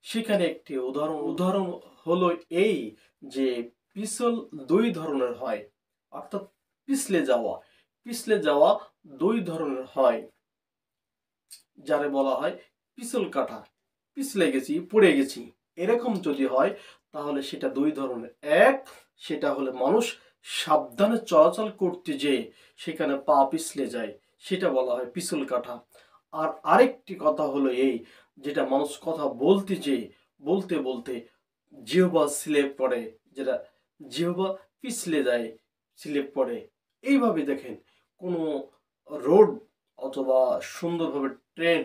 সেখানে একটি উদাহরণ হলো এই যে পিছল দুই ধরনের হয়, অর্থাৎ পিছলে যাওয়া দুই ধরনের হয়, যারে বলা হয় পিছল কাটা। পিছলে গেছি, পড়ে গেছি, এরকম যদি হয় তাহলে সেটা দুই ধরনের। এক, সেটা হলে মানুষ সাবধানে চলাচল করতে যেয়ে সেখানে পা পিছলে যায়, সেটা বলা হয় পিছল কাটা। আর আরেকটি কথা হলো এই, যেটা মানুষ কথা বলতে যেয়ে বলতে বলতে জিহ্বা স্লিপ করে, যেটা জিহ্বা পিছলে যায়, স্লিপ করে। এইভাবে দেখেন, কোনো রোড অথবা সুন্দরভাবে ট্রেন,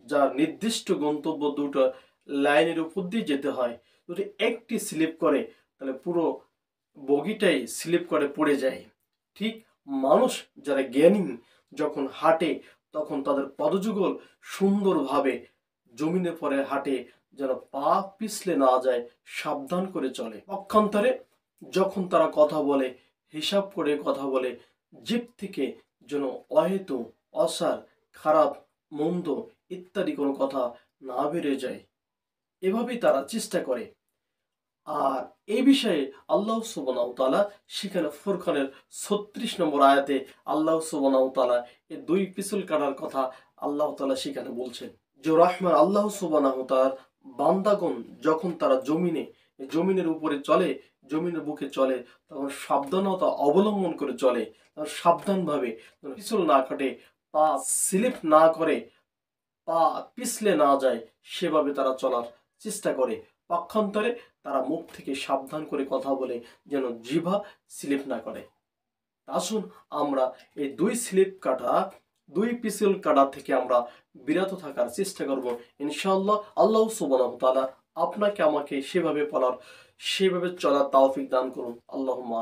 যার নির্দিষ্ট গন্তব্য দুটো লাইনের উপর দিয়ে যেতে হয়, যদি একটি স্লিপ করে তাহলে পুরো বগিটাই স্লিপ করে পড়ে যায়। ঠিক মানুষ যারা জ্ঞানী যখন হাঁটে তখন তাদের পদযুগল সুন্দরভাবে জমিনে পরে হাঁটে, যেন পা পিছলে না যায়, সাবধান করে চলে। পক্ষান্তরে যখন তারা কথা বলে, হিসাব করে কথা বলে, জিভ থেকে যেন অহেতু, অসার, খারাপ, মন্দ ইত্যাদি কোনো কথা না বেড়ে যায়, এভাবেই তারা চেষ্টা করে। আর এই বিষয়ে আল্লাহ সুবহানাহু ওয়া তাআলা সেখানে ফুরকানের 36 নম্বর আয়াতে আল্লাহ সুবহানাহু ওয়া তাআলা এই দুই পিছল কাটার কথা আল্লাহ তাআলা সেখানে বলছেন। যে রহমান আল্লাহ সুবহানাহু ওয়া তাআলার বান্দাগণ যখন তারা জমিনের উপরে চলে, জমিনের বুকে চলে, তখন সাবধানতা অবলম্বন করে চলে, সাবধানভাবে পিছল না কাটে, পা স্লিপ না করে, পা পিছলে না যায়, সেভাবে তারা চলার চেষ্টা করে। পক্ষান্তরে তারা মুখ থেকে সাবধান করে কথা বলে, যেন জিহ্বা স্লিপ না করে। আসুন আমরা এই দুই পিছল কাটা থেকে আমরা বিরত থাকার চেষ্টা করব ইনশাআল্লাহ। আল্লাহ সুবহানাহু ওয়া তাআলা আপনাকে আমাকে সেভাবে চলার তৌফিক দান করুন। আল্লাহুম্মা।